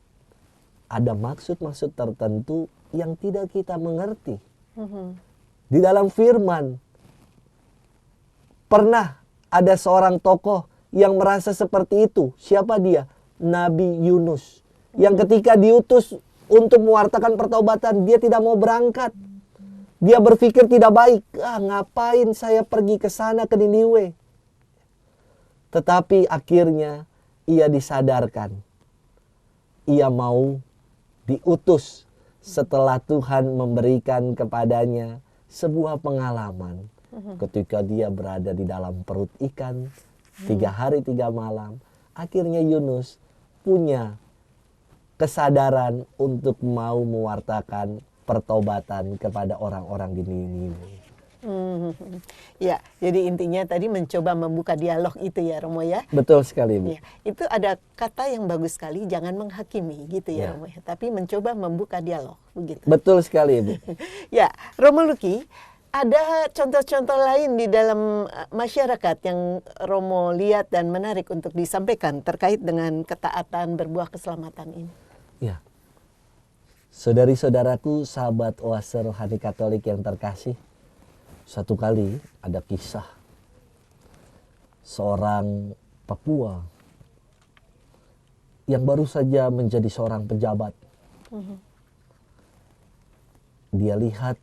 ada maksud-maksud tertentu yang tidak kita mengerti. Di dalam firman, pernah ada seorang tokoh yang merasa seperti itu. Siapa dia? Nabi Yunus. Yang ketika diutus untuk mewartakan pertobatan, dia tidak mau berangkat. Dia berpikir tidak baik. Ngapain saya pergi ke sana, ke Niniwe? Tetapi akhirnya ia disadarkan. Ia mau diutus setelah Tuhan memberikan kepadanya sebuah pengalaman. Ketika dia berada di dalam perut ikan 3 hari 3 malam. Akhirnya Yunus punya kesadaran untuk mau mewartakan pertobatan kepada orang-orang di Niniwe. Ya, jadi intinya tadi mencoba membuka dialog itu ya Romo ya. Betul sekali, Bu. Ya, itu ada kata yang bagus sekali, jangan menghakimi gitu ya, Ya. Romo ya. Tapi mencoba membuka dialog begitu. Betul sekali, Bu. Ya, Romo Luki, ada contoh-contoh lain di dalam masyarakat yang Romo lihat dan menarik untuk disampaikan terkait dengan ketaatan berbuah keselamatan ini. Ya. Saudari-saudaraku, sahabat Oase Rohani Katolik yang terkasih, satu kali ada kisah seorang Papua yang baru saja menjadi seorang pejabat. Dia lihat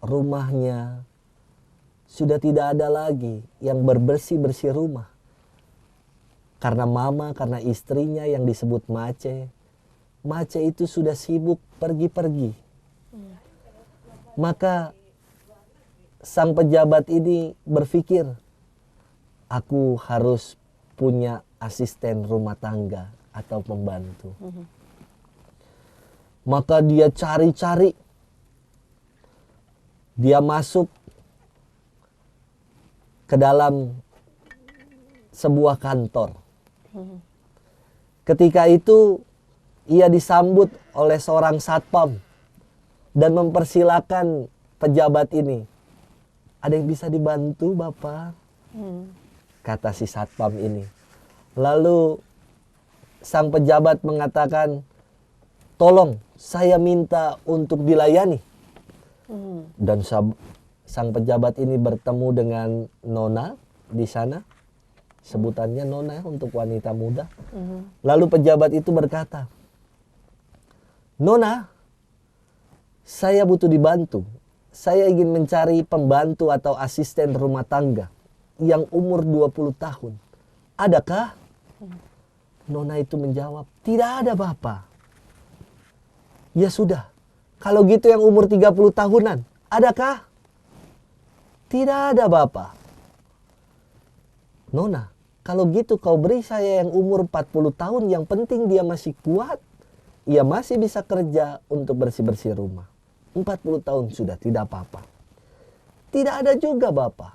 rumahnya sudah tidak ada lagi yang berbersih-bersih rumah. Karena mama, karena istrinya yang disebut Mace. Mace itu sudah sibuk pergi-pergi. Maka sang pejabat ini berpikir, aku harus punya asisten rumah tangga atau pembantu. Maka dia cari-cari. Dia masuk ke dalam sebuah kantor. Ketika itu ia disambut oleh seorang satpam dan mempersilakan pejabat ini. Ada yang bisa dibantu, Bapak? Kata si satpam ini. Lalu sang pejabat mengatakan, tolong saya minta untuk dilayani. Dan sang pejabat ini bertemu dengan Nona di sana. Sebutannya Nona untuk wanita muda. Lalu pejabat itu berkata, Nona, saya butuh dibantu. Saya ingin mencari pembantu atau asisten rumah tangga yang umur 20 tahun. Adakah? Nona itu menjawab, tidak ada Bapak. Ya sudah, kalau gitu yang umur 30 tahunan, adakah? Tidak ada Bapak. Nona, kalau gitu kau beri saya yang umur 40 tahun, yang penting dia masih kuat. Ia masih bisa kerja untuk bersih-bersih rumah. 40 tahun sudah, tidak apa-apa. Tidak ada juga Bapak.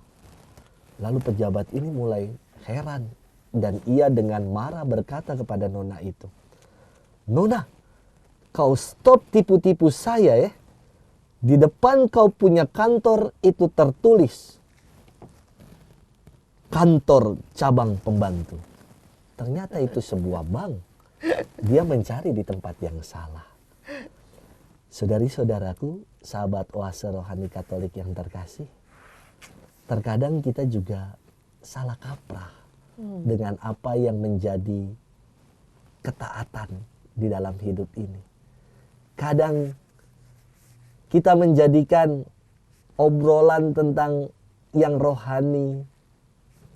Lalu pejabat ini mulai heran. Dan ia dengan marah berkata kepada Nona itu, Nona, kau stop tipu-tipu saya ya. Di depan kau punya kantor itu tertulis kantor cabang pembantu. Ternyata itu sebuah bank. Dia mencari di tempat yang salah. Saudari-saudaraku, sahabat Oase Rohani Katolik yang terkasih, terkadang kita juga salah kaprah dengan apa yang menjadi ketaatan di dalam hidup ini. Kadang kita menjadikan obrolan tentang yang rohani,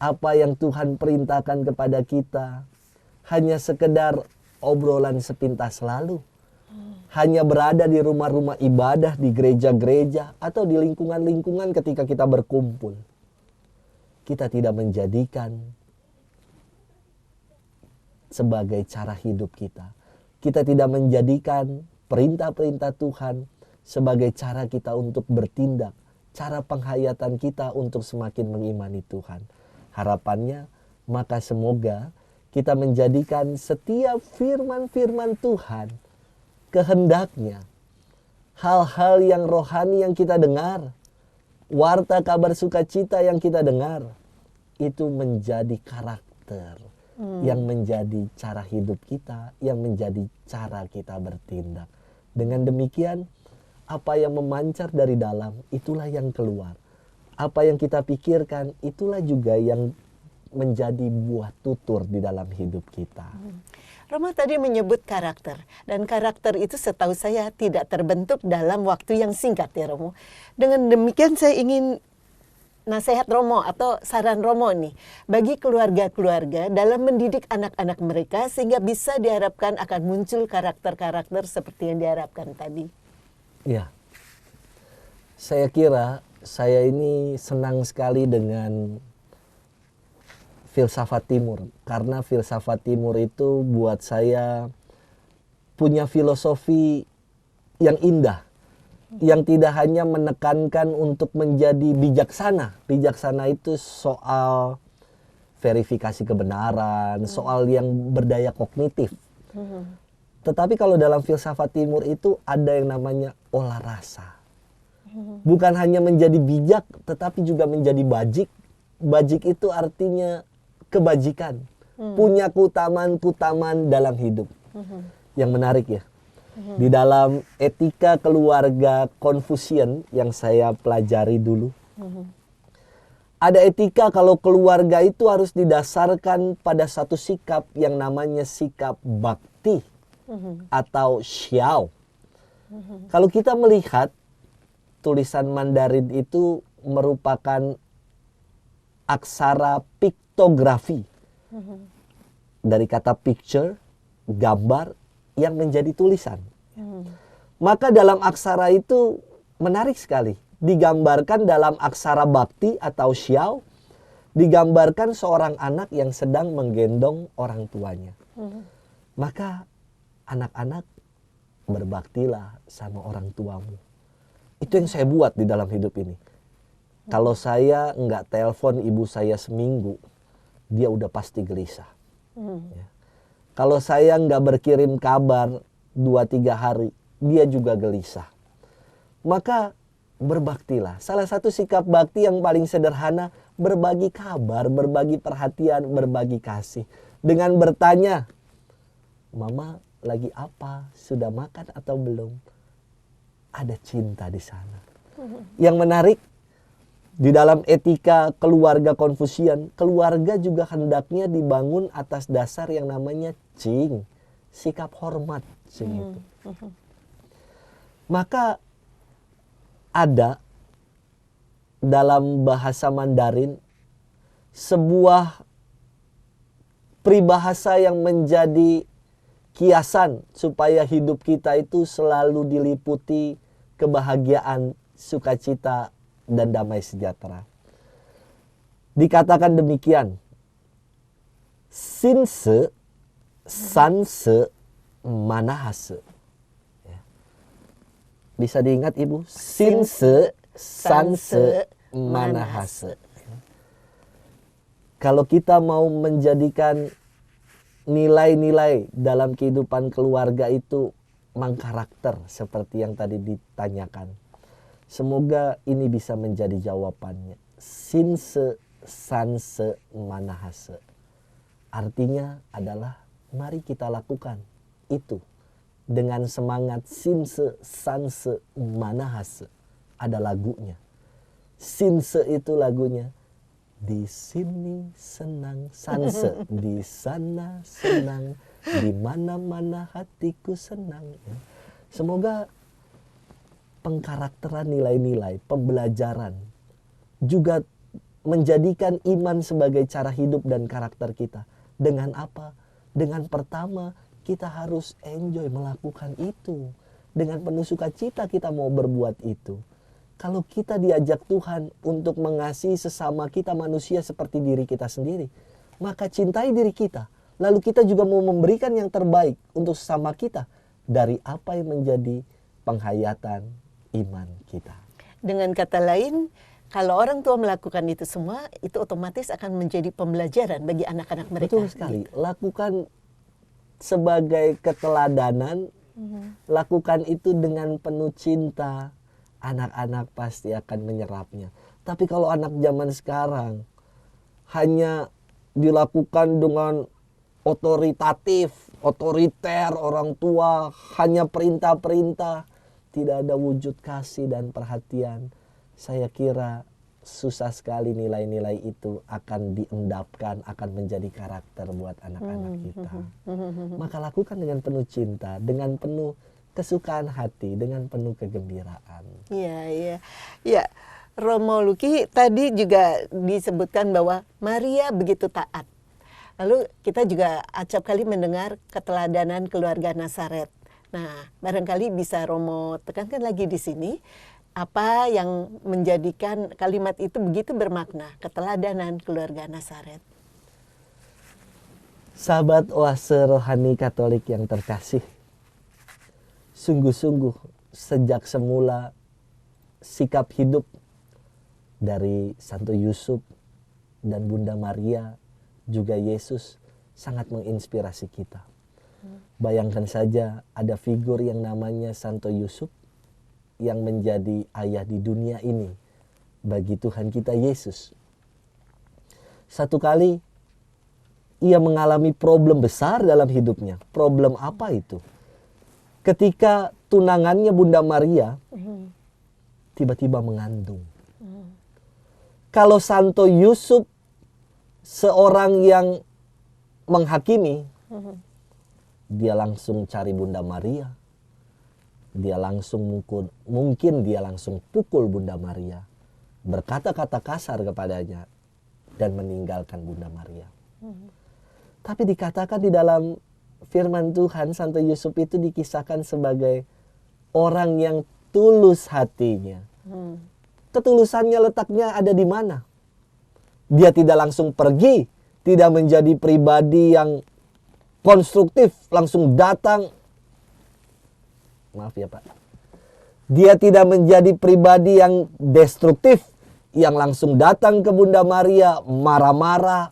apa yang Tuhan perintahkan kepada kita, hanya sekedar obrolan sepintas lalu. Hanya berada di rumah-rumah ibadah, di gereja-gereja, atau di lingkungan-lingkungan ketika kita berkumpul. Kita tidak menjadikan sebagai cara hidup kita. Kita tidak menjadikan perintah-perintah Tuhan sebagai cara kita untuk bertindak, cara penghayatan kita untuk semakin mengimani Tuhan. Harapannya, maka semoga kita menjadikan setiap firman-firman Tuhan, kehendaknya, hal-hal yang rohani yang kita dengar, warta kabar sukacita yang kita dengar, itu menjadi karakter, yang menjadi cara hidup kita, yang menjadi cara kita bertindak. Dengan demikian, apa yang memancar dari dalam, itulah yang keluar. Apa yang kita pikirkan, itulah juga yang menjadi buah tutur di dalam hidup kita. Roma tadi menyebut karakter, dan karakter itu setahu saya tidak terbentuk dalam waktu yang singkat ya Romo. Dengan demikian saya ingin nasihat Romo atau saran Romo nih bagi keluarga-keluarga dalam mendidik anak-anak mereka sehingga bisa diharapkan akan muncul karakter-karakter seperti yang diharapkan tadi. Ya, saya kira saya ini senang sekali dengan filsafat timur, karena filsafat timur itu buat saya punya filosofi yang indah, yang tidak hanya menekankan untuk menjadi bijaksana. Bijaksana itu soal verifikasi kebenaran, soal yang berdaya kognitif. Tetapi kalau dalam filsafat timur itu ada yang namanya olah rasa. Bukan hanya menjadi bijak, tetapi juga menjadi bajik. Bajik itu artinya kebajikan, punya keutamaan-keutamaan dalam hidup. Yang menarik ya, di dalam etika keluarga Confucian yang saya pelajari dulu, ada etika kalau keluarga itu harus didasarkan pada satu sikap yang namanya sikap bakti atau xiao. Kalau kita melihat tulisan Mandarin itu merupakan aksara piktografi, dari kata picture, gambar yang menjadi tulisan. Maka dalam aksara itu menarik sekali, digambarkan dalam aksara bakti atau xiao, digambarkan seorang anak yang sedang menggendong orang tuanya. Maka anak-anak, berbaktilah sama orang tuamu. Itu yang saya buat di dalam hidup ini. Kalau saya nggak telepon ibu saya seminggu, dia udah pasti gelisah. Ya. Kalau saya nggak berkirim kabar 2-3 hari, dia juga gelisah. Maka berbaktilah. Salah satu sikap bakti yang paling sederhana, berbagi kabar, berbagi perhatian, berbagi kasih. Dengan bertanya, Mama lagi apa? Sudah makan atau belum? Ada cinta di sana. Yang menarik, di dalam etika keluarga Konfusian, keluarga juga hendaknya dibangun atas dasar yang namanya cing, sikap hormat, cing itu. Maka ada dalam bahasa Mandarin sebuah peribahasa yang menjadi kiasan supaya hidup kita itu selalu diliputi kebahagiaan, sukacita, dan damai sejahtera. Dikatakan demikian, Sinse, Sanse, Manahase. Ya. Bisa diingat Ibu? Sinse, Sanse, Manahase. Kalau kita mau menjadikan nilai-nilai dalam kehidupan keluarga itu mengkarakter seperti yang tadi ditanyakan. Semoga ini bisa menjadi jawabannya. Sinse, sanse, manahase. Artinya adalah mari kita lakukan itu dengan semangat sinse, sanse, manahase. Ada lagunya. Sinse itu lagunya. Di sini senang, sanse. Di sana senang. Di mana-mana hatiku senang. Semoga pengkarakteran nilai-nilai, pembelajaran juga menjadikan iman sebagai cara hidup dan karakter kita. Dengan apa? Dengan pertama kita harus enjoy melakukan itu. Dengan penuh sukacita kita mau berbuat itu. Kalau kita diajak Tuhan untuk mengasihi sesama kita manusia seperti diri kita sendiri, maka cintai diri kita. Lalu kita juga mau memberikan yang terbaik untuk sesama kita dari apa yang menjadi penghayatan iman kita. Dengan kata lain, kalau orang tua melakukan itu semua, itu otomatis akan menjadi pembelajaran bagi anak-anak mereka. Betul sekali. Lakukan sebagai keteladanan, lakukan itu dengan penuh cinta, anak-anak pasti akan menyerapnya. Tapi kalau anak zaman sekarang hanya dilakukan dengan otoritatif, otoriter, orang tua, hanya perintah-perintah, tidak ada wujud kasih dan perhatian, saya kira susah sekali nilai-nilai itu akan diendapkan, akan menjadi karakter buat anak-anak kita. Maka lakukan dengan penuh cinta, dengan penuh kesukaan hati, dengan penuh kegembiraan. Iya, iya. Ya, Romo Luki tadi juga disebutkan bahwa Maria begitu taat. Lalu kita juga acap kali mendengar keteladanan keluarga Nazaret. Nah, barangkali bisa Romo tekankan lagi di sini, apa yang menjadikan kalimat itu begitu bermakna, keteladanan keluarga Nazaret. Sahabat Oase Rohani Katolik yang terkasih, sungguh-sungguh sejak semula sikap hidup dari Santo Yusuf dan Bunda Maria juga Yesus sangat menginspirasi kita. Bayangkan saja ada figur yang namanya Santo Yusuf yang menjadi ayah di dunia ini bagi Tuhan kita Yesus. Satu kali ia mengalami problem besar dalam hidupnya. Problem apa itu? Ketika tunangannya Bunda Maria tiba-tiba mengandung. Kalau Santo Yusuf seorang yang menghakimi, dia langsung cari Bunda Maria. Dia langsung mungkin dia langsung pukul Bunda Maria, berkata-kata kasar kepadanya dan meninggalkan Bunda Maria. Tapi dikatakan di dalam firman Tuhan, Santo Yusuf itu dikisahkan sebagai orang yang tulus hatinya. Ketulusannya letaknya ada di mana? Dia tidak langsung pergi, tidak menjadi pribadi yang konstruktif, langsung datang. Maaf ya Pak. Dia tidak menjadi pribadi yang destruktif, yang langsung datang ke Bunda Maria marah-marah.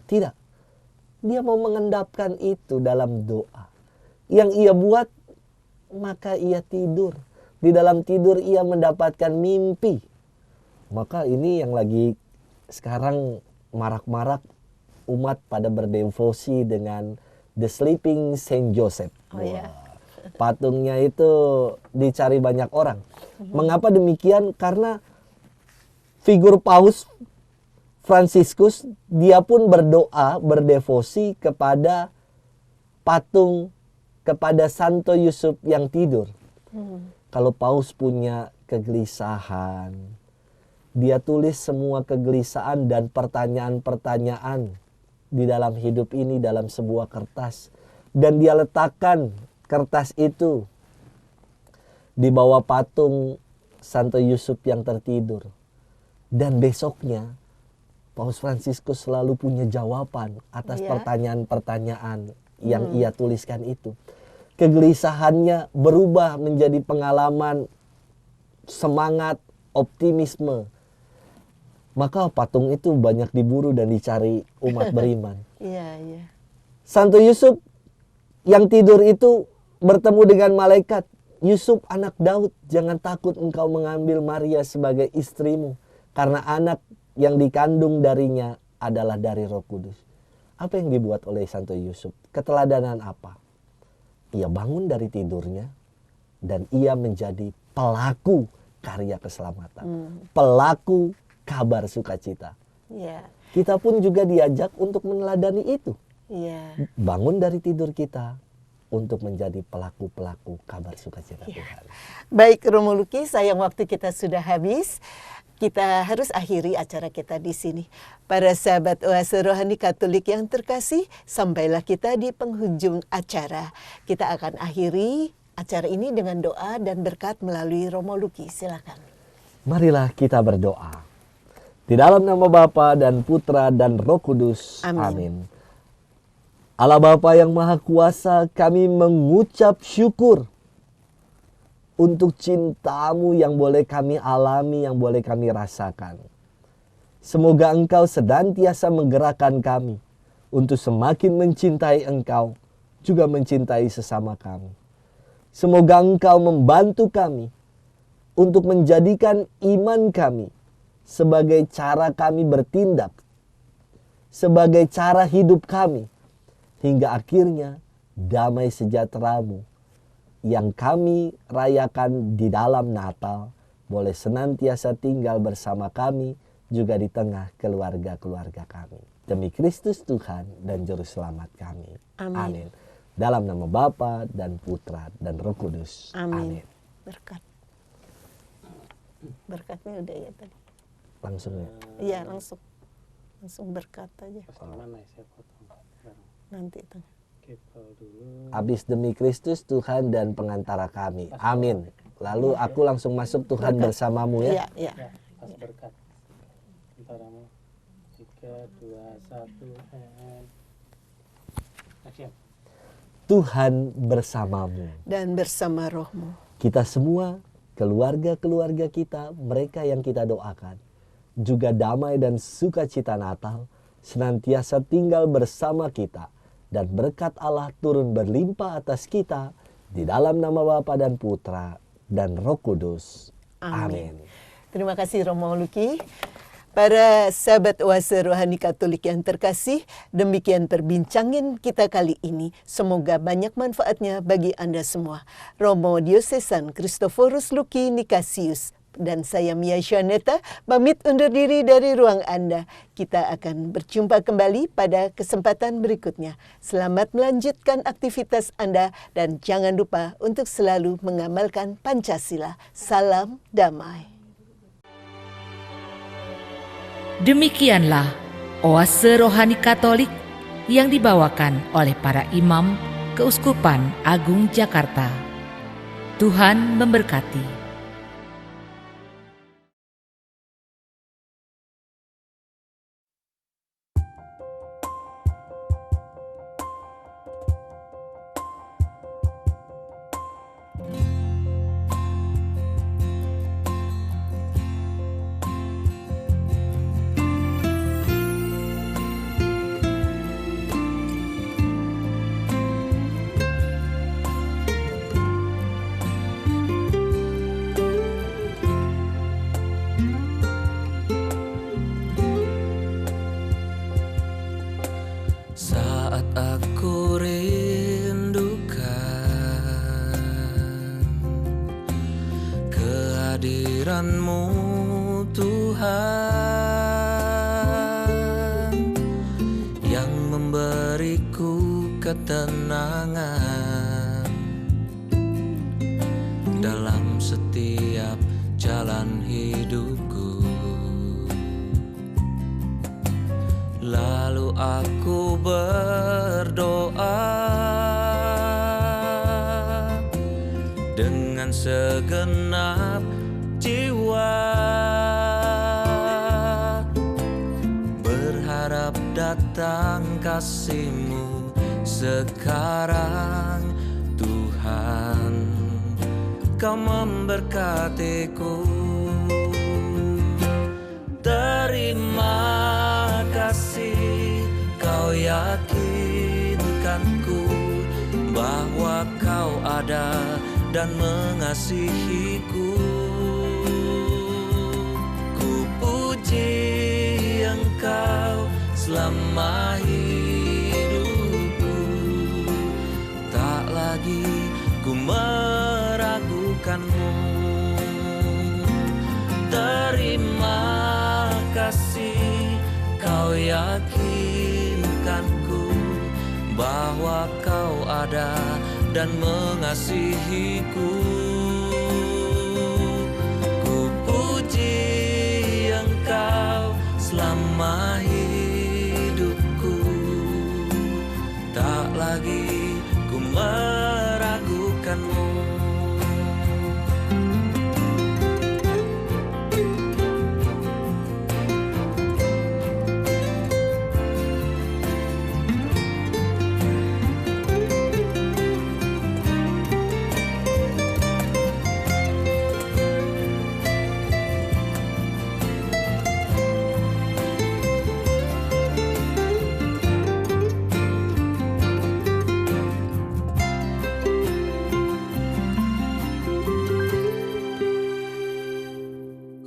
Tidak. Dia mau mengendapkan itu dalam doa. Yang ia buat, maka ia tidur. Di dalam tidur ia mendapatkan mimpi. Maka ini yang lagi sekarang marak-marak umat pada berdevosi dengan The Sleeping Saint Joseph. Oh iya. Patungnya itu dicari banyak orang. Mengapa demikian? Karena figur Paus Fransiskus, dia pun berdoa, berdevosi kepada patung, kepada Santo Yusuf yang tidur. Kalau Paus punya kegelisahan, dia tulis semua kegelisahan dan pertanyaan-pertanyaan di dalam hidup ini dalam sebuah kertas. Dan dia letakkan kertas itu di bawah patung Santo Yusuf yang tertidur. Dan besoknya Paus Fransiskus selalu punya jawaban atas pertanyaan-pertanyaan yang ia tuliskan itu. Kegelisahannya berubah menjadi pengalaman semangat, optimisme. Maka patung itu banyak diburu dan dicari umat beriman. Iya, iya. Santo Yusuf yang tidur itu bertemu dengan malaikat. Yusuf anak Daud, jangan takut engkau mengambil Maria sebagai istrimu. Karena anak yang dikandung darinya adalah dari Roh Kudus. Apa yang dibuat oleh Santo Yusuf? Keteladanan apa? Ia bangun dari tidurnya dan ia menjadi pelaku karya keselamatan. Pelaku kabar sukacita. Iya. Kita pun juga diajak untuk meneladani itu. Iya. Bangun dari tidur kita untuk menjadi pelaku-pelaku kabar sukacita Tuhan. Baik Romo Luki, sayang waktu kita sudah habis. Kita harus akhiri acara kita di sini. Para sahabat Oase Rohani Katolik yang terkasih, sampailah kita di penghujung acara. Kita akan akhiri acara ini dengan doa dan berkat melalui Romo Luki. Silakan. Marilah kita berdoa. Di dalam nama Bapa dan Putra dan Roh Kudus. Amin. Amin. Allah Bapa yang Maha Kuasa, kami mengucap syukur untuk cinta-Mu yang boleh kami alami, yang boleh kami rasakan. Semoga Engkau senantiasa menggerakkan kami untuk semakin mencintai Engkau, juga mencintai sesama kami. Semoga Engkau membantu kami untuk menjadikan iman kami sebagai cara kami bertindak, sebagai cara hidup kami, hingga akhirnya damai sejahtera-Mu yang kami rayakan di dalam Natal boleh senantiasa tinggal bersama kami, juga di tengah keluarga-keluarga kami. Demi Kristus Tuhan dan Juru Selamat kami. Amin. Dalam nama Bapa dan Putra dan Roh Kudus. Amin. Berkat. Berkatnya udah ya tadi. Langsung ya. Iya, langsung berkat aja. Mana ya, saya potong bareng. Nanti itu. Kepal dulu. Habis demi Kristus Tuhan dan pengantara kami. Amin. Lalu aku langsung masuk Tuhan bersamamu ya. Iya. Ya, pas berkat. Antaramu. 3, 2, 1, and action. Tuhan bersamamu. Dan bersama rohmu. Kita semua, keluarga-keluarga kita, mereka yang kita doakan, juga damai dan sukacita Natal senantiasa tinggal bersama kita, dan berkat Allah turun berlimpah atas kita di dalam nama Bapa dan Putra dan Roh Kudus. Amin. Terima kasih Romo Luki. Para sahabat Oase Rohani Katolik yang terkasih, demikian perbincangan kita kali ini. Semoga banyak manfaatnya bagi Anda semua. Romo Diosesan Christophorus Luki Nikasius dan saya Mia Shaneta pamit undur diri dari ruang Anda. Kita akan berjumpa kembali pada kesempatan berikutnya. Selamat melanjutkan aktivitas Anda dan jangan lupa untuk selalu mengamalkan Pancasila. Salam damai. Demikianlah Oase Rohani Katolik yang dibawakan oleh para imam Keuskupan Agung Jakarta. Tuhan memberkati. Saat aku rindukan kehadiran-Mu Tuhan, yang memberiku ketenangan dalam setiap jalan hidupku. Lalu aku berdoa dengan segenap jiwa, berharap datang kasih-Mu sekarang. Tuhan, Kau memberkatiku. Terima kasih, Kau yakinkanku bahwa Kau ada dan mengasihiku. Ku puji Engkau selama hidupku, tak lagi ku meragukan-Mu. Terima kasih, Kau yakinkanku bahwa Kau ada dan mengasihiku. Ku puji Engkau selama hidupku, tak lagi ku meragukan-Mu.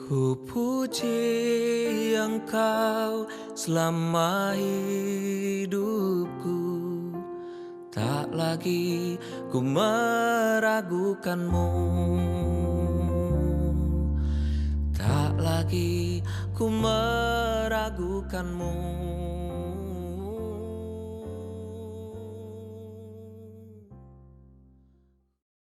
Ku puji Engkau selama hidupku, tak lagi ku meragukan-Mu. Tak lagi ku meragukanmu.